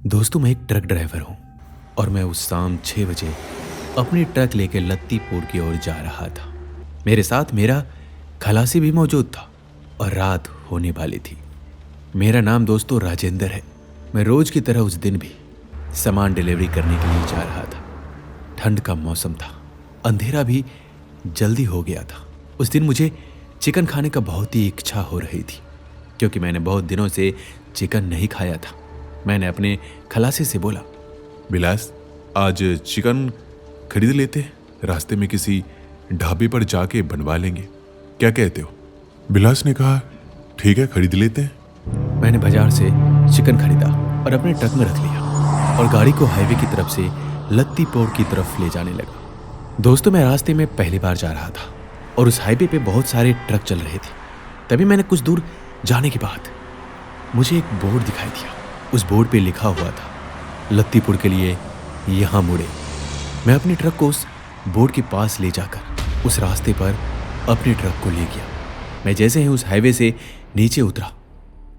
दोस्तों, मैं एक ट्रक ड्राइवर हूँ और मैं उस शाम 6 बजे अपनी ट्रक लेकर लत्तीपुर की ओर जा रहा था। मेरे साथ मेरा खलासी भी मौजूद था और रात होने वाली थी। मेरा नाम दोस्तों राजेंद्र है। मैं रोज की तरह उस दिन भी सामान डिलीवरी करने के लिए जा रहा था। ठंड का मौसम था, अंधेरा भी जल्दी हो गया था। उस दिन मुझे चिकन खाने का बहुत ही इच्छा हो रही थी क्योंकि मैंने बहुत दिनों से चिकन नहीं खाया था। मैंने अपने खलासी से बोला, विलास, आज चिकन खरीद लेते हैं, रास्ते में किसी ढाबे पर जाके बनवा लेंगे, क्या कहते हो? विलास ने कहा, ठीक है, खरीद लेते हैं। मैंने बाजार से चिकन खरीदा और अपने ट्रक में रख लिया और गाड़ी को हाईवे की तरफ से लत्तीपुर की तरफ ले जाने लगा। दोस्तों, मैं रास्ते में पहली बार जा रहा था और उस हाईवे पे बहुत सारे ट्रक चल रहे थे। तभी मैंने कुछ दूर जाने के बाद मुझे एक बोर्ड दिखाई दिया। उस बोर्ड पे लिखा हुआ था, लत्तीपुर के लिए यहाँ मुड़े। मैं अपनी ट्रक को उस बोर्ड के पास ले जाकर उस रास्ते पर अपनी ट्रक को ले गया। मैं जैसे ही उस हाईवे से नीचे उतरा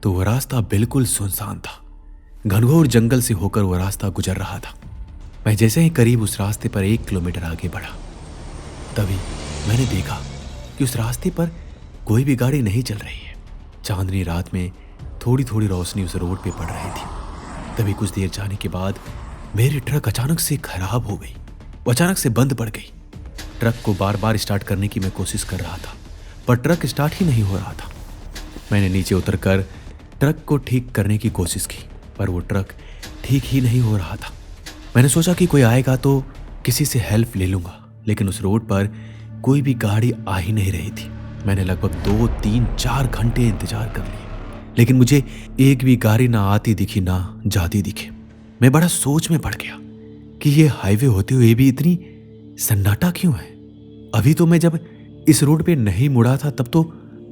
तो वह रास्ता बिल्कुल सुनसान था। घनघोर जंगल से होकर वह रास्ता गुजर रहा था। मैं जैसे ही करीब उस रास्ते पर 1 किलोमीटर आगे बढ़ा, तभी मैंने देखा कि उस रास्ते पर कोई भी गाड़ी नहीं चल रही है। चांदनी रात में थोड़ी थोड़ी रोशनी उस रोड पे पड़ रही थी। तभी कुछ देर जाने के बाद मेरी ट्रक अचानक से खराब हो गई। वो अचानक से बंद पड़ गई। ट्रक को बार बार स्टार्ट करने की मैं कोशिश कर रहा था, पर ट्रक स्टार्ट ही नहीं हो रहा था। मैंने नीचे उतरकर ट्रक को ठीक करने की कोशिश की, पर वो ट्रक ठीक ही नहीं हो रहा था। मैंने सोचा कि कोई आएगा तो किसी से हेल्प ले लूंगा, लेकिन उस रोड पर कोई भी गाड़ी आ ही नहीं रही थी। मैंने लगभग 2, 3, 4 घंटे इंतजार कर लिए, लेकिन मुझे एक भी गाड़ी ना आती दिखी ना जाती दिखी। मैं बड़ा सोच में पड़ गया कि ये हाईवे होते हुए भी इतनी सन्नाटा क्यों है। अभी तो मैं जब इस रोड पे नहीं मुड़ा था तब तो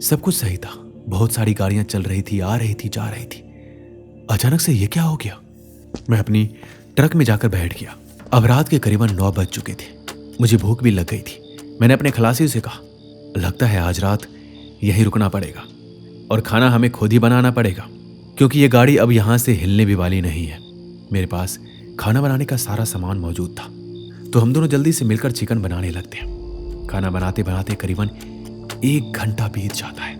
सब कुछ सही था। बहुत सारी गाड़ियां चल रही थी, आ रही थी, जा रही थी। अचानक से ये क्या हो गया? मैं अपनी ट्रक में जाकर बैठ गया। अब रात के करीबन 9 बज चुके थे। मुझे भूख भी लग गई थी। मैंने अपने खलासी से कहा, लगता है आज रात यहीं रुकना पड़ेगा और खाना हमें खुद ही बनाना पड़ेगा क्योंकि ये गाड़ी अब यहां से हिलने भी वाली नहीं है। मेरे पास खाना बनाने का सारा सामान मौजूद था, तो हम दोनों जल्दी से मिलकर चिकन बनाने लगते हैं। खाना बनाते बनाते करीबन 1 घंटा बीत जाता है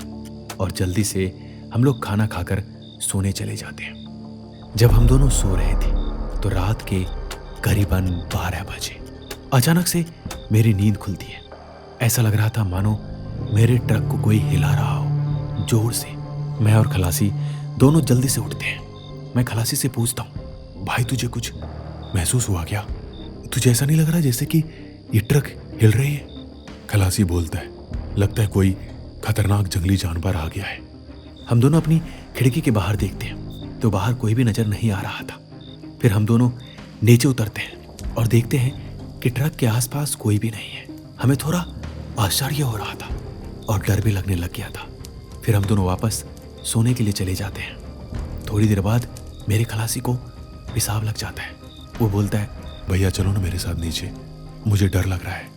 और जल्दी से हम लोग खाना खाकर सोने चले जाते हैं। जब हम दोनों सो रहे थे तो रात के करीबन 12 बजे अचानक से मेरी नींद खुलती है। ऐसा लग रहा था मानो मेरे ट्रक को कोई हिला रहा हो जोर से। मैं और खलासी दोनों जल्दी से उठते हैं। मैं खलासी से पूछता हूँ, भाई तुझे कुछ महसूस हुआ क्या? तुझे ऐसा नहीं लग रहा जैसे कि ये ट्रक हिल रही है? खलासी बोलता है, लगता है कोई खतरनाक जंगली जानवर आ गया है। हम दोनों अपनी खिड़की के बाहर देखते हैं तो बाहर कोई भी नजर नहीं आ रहा था। फिर हम दोनों नीचे उतरते हैं और देखते हैं कि ट्रक के आसपास कोई भी नहीं है। हमें थोड़ा आश्चर्य हो रहा था और डर भी लगने लग गया था। फिर हम दोनों वापस सोने के लिए चले जाते हैं। थोड़ी देर बाद मेरे खलासी को पेशाब लग जाता है। वो बोलता है, भैया चलो ना मेरे साथ नीचे, मुझे डर लग रहा है,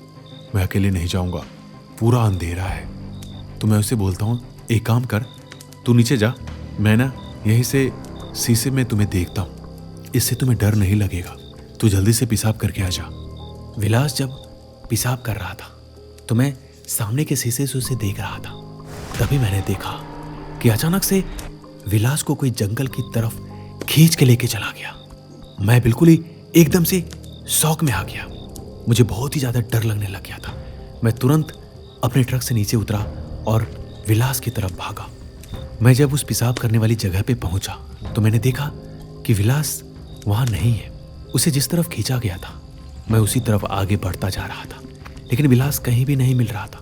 मैं अकेले नहीं जाऊंगा, पूरा अंधेरा है। तो मैं उससे बोलता हूँ, एक काम कर, तू नीचे जा, मैं ना यहीं से शीशे में तुम्हें देखता हूँ, इससे तुम्हें डर नहीं लगेगा। तू जल्दी से पेशाब करके आ जा। विलास जब पेशाब कर रहा था तो मैं सामने के शीशे से उसे देख रहा था। तभी मैंने देखा कि अचानक से विलास को कोई जंगल की तरफ खींच के लेके चला गया। मैं बिल्कुल ही एकदम से शौक में आ गया। मुझे बहुत ही ज्यादा डर लगने लग गया था। मैं तुरंत अपने ट्रक से नीचे उतरा और विलास की तरफ भागा। मैं जब उस पेशाब करने वाली जगह पे पहुंचा तो मैंने देखा कि विलास वहां नहीं है। उसे जिस तरफ खींचा गया था मैं उसी तरफ आगे बढ़ता जा रहा था, लेकिन विलास कहीं भी नहीं मिल रहा था।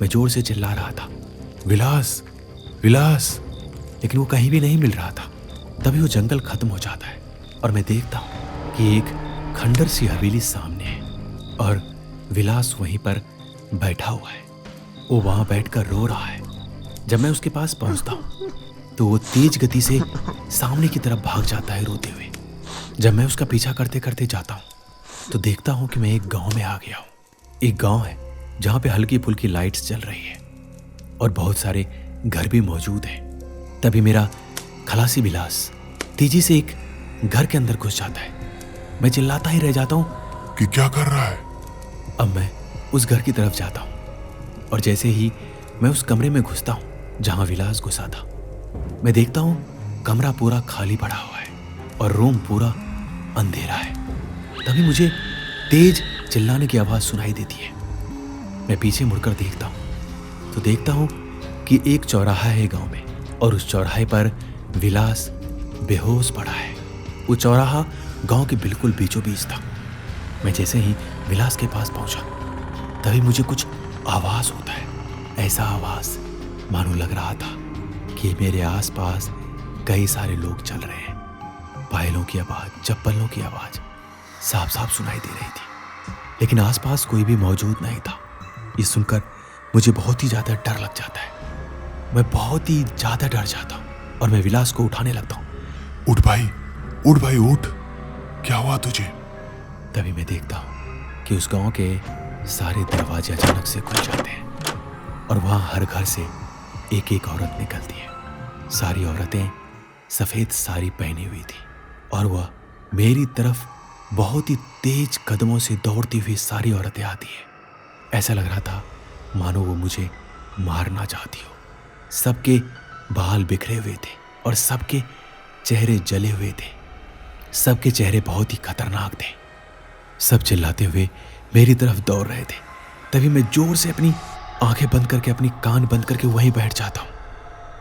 मैं जोर से चिल्ला रहा था, विलास, विलास, लेकिन वो कहीं भी नहीं मिल रहा था। तभी वो जंगल खत्म हो जाता है और मैं देखता हूँ कि एक खंडर सी हवेली सामने है और विलास वहीं पर बैठा हुआ है। वो वहां बैठकर रो रहा है। जब मैं उसके पास पहुंचता हूँ तो वो तेज गति से सामने की तरफ भाग जाता है रोते हुए। जब मैं उसका पीछा करते करते जाता हूँ तो देखता हूँ कि मैं एक गांव में आ गया हूँ। एक गांव है जहाँ पे हल्की फुल्की लाइट्स जल रही है और बहुत सारे घर भी मौजूद हैं। तभी मेरा खलासी विलास तेजी से एक घर के अंदर घुस जाता है। मैं चिल्लाता ही रह जाता हूँ कि क्या कर रहा है? अब मैं उस घर की तरफ जाता हूँ और जैसे ही मैं उस कमरे में घुसता हूँ जहाँ विलास घुसा था, मैं देखता हूँ कमरा पूरा खाली पड़ा हुआ है और रूम पूरा अंधेरा है। तभी मुझे तेज चिल्लाने की आवाज़ सुनाई देती है। मैं पीछे मुड़कर देखता हूँ तो देखता हूँ कि एक चौराहा है गांव में और उस चौराहे पर विलास बेहोश पड़ा है। वो चौराहा गांव के बिल्कुल बीचों बीच था। मैं जैसे ही विलास के पास पहुंचा तभी मुझे कुछ आवाज़ होता है। ऐसा आवाज़ मानो लग रहा था कि मेरे आसपास कई सारे लोग चल रहे हैं। पायलों की आवाज़, चप्पलों की आवाज़ साफ साफ सुनाई दे रही थी, लेकिन आसपास कोई भी मौजूद नहीं था। ये सुनकर मुझे बहुत ही ज़्यादा डर लग जाता है। मैं बहुत ही ज़्यादा डर जाता हूँ और मैं विलास को उठाने लगता हूँ। उठ भाई, उठ। क्या हुआ तुझे? तभी मैं देखता हूँ कि उस गांव के सारे दरवाजे अचानक से खुल जाते हैं और वहाँ हर घर से एक एक औरत निकलती है। सारी औरतें सफ़ेद साड़ी पहनी हुई थी और वह मेरी तरफ बहुत ही तेज कदमों से दौड़ती हुई सारी औरतें आती है। ऐसा लग रहा था मानो वो मुझे मारना चाहती हो। सबके बाल बिखरे हुए थे और सबके चेहरे जले हुए थे। सबके चेहरे बहुत ही खतरनाक थे। सब चिल्लाते हुए मेरी तरफ दौड़ रहे थे। तभी मैं जोर से अपनी आंखें बंद करके, अपनी कान बंद करके वहीं बैठ जाता हूँ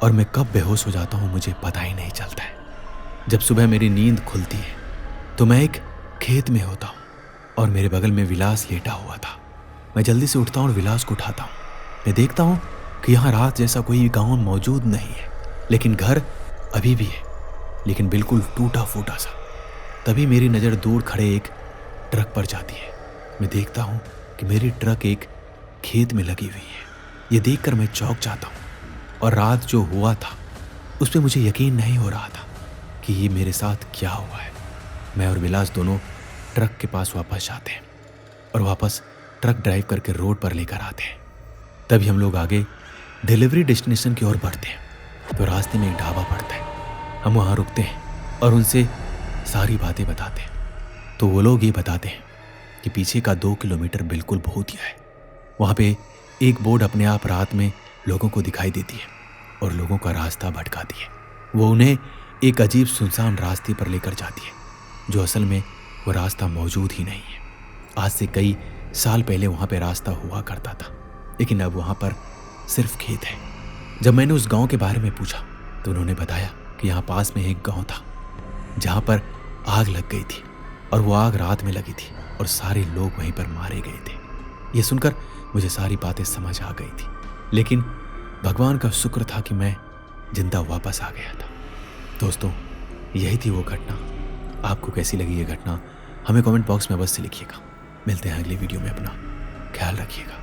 और मैं कब बेहोश हो जाता हूँ मुझे पता ही नहीं चलता है। जब सुबह मेरी नींद खुलती है तो मैं एक खेत में होता हूँ और मेरे बगल में विलास लेटा हुआ था। मैं जल्दी से उठता हूँ और विलास को उठाता हूँ। मैं देखता हूँ कि यहाँ रात जैसा कोई गाँव मौजूद नहीं है, लेकिन घर अभी भी है, लेकिन बिल्कुल टूटा फूटा सा। तभी मेरी नज़र दूर खड़े एक ट्रक पर जाती है। मैं देखता हूँ कि मेरी ट्रक एक खेत में लगी हुई है। ये देखकर मैं चौंक जाता हूँ और रात जो हुआ था उस पर मुझे यकीन नहीं हो रहा था कि ये मेरे साथ क्या हुआ है। मैं और विलास दोनों ट्रक के पास वापस जाते हैं और वापस ट्रक ड्राइव करके रोड पर लेकर आते हैं। तभी हम लोग आगे डिलीवरी डेस्टिनेशन की ओर बढ़ते हैं तो रास्ते में एक ढाबा पड़ता है। हम वहाँ रुकते हैं और उनसे सारी बातें बताते हैं तो वो लोग ये बताते हैं कि पीछे का 2 किलोमीटर बिल्कुल भूतिया है। वहाँ पे एक बोर्ड अपने आप रात में लोगों को दिखाई देती है और लोगों का रास्ता भटकाती है। वो उन्हें एक अजीब सुनसान रास्ते पर लेकर जाती है जो असल में वो रास्ता मौजूद ही नहीं है। आज से कई साल पहले वहाँ पे रास्ता हुआ करता था, लेकिन अब वहाँ पर सिर्फ खेत है। जब मैंने उस गांव के बारे में पूछा तो उन्होंने बताया कि यहाँ पास में एक गांव था जहाँ पर आग लग गई थी और वो आग रात में लगी थी और सारे लोग वहीं पर मारे गए थे। ये सुनकर मुझे सारी बातें समझ आ गई थी, लेकिन भगवान का शुक्र था कि मैं जिंदा वापस आ गया था। दोस्तों, यही थी वो घटना। आपको कैसी लगी ये घटना हमें कमेंट बॉक्स में अवश्य लिखिएगा। मिलते हैं अगली वीडियो में। अपना ख्याल रखिएगा।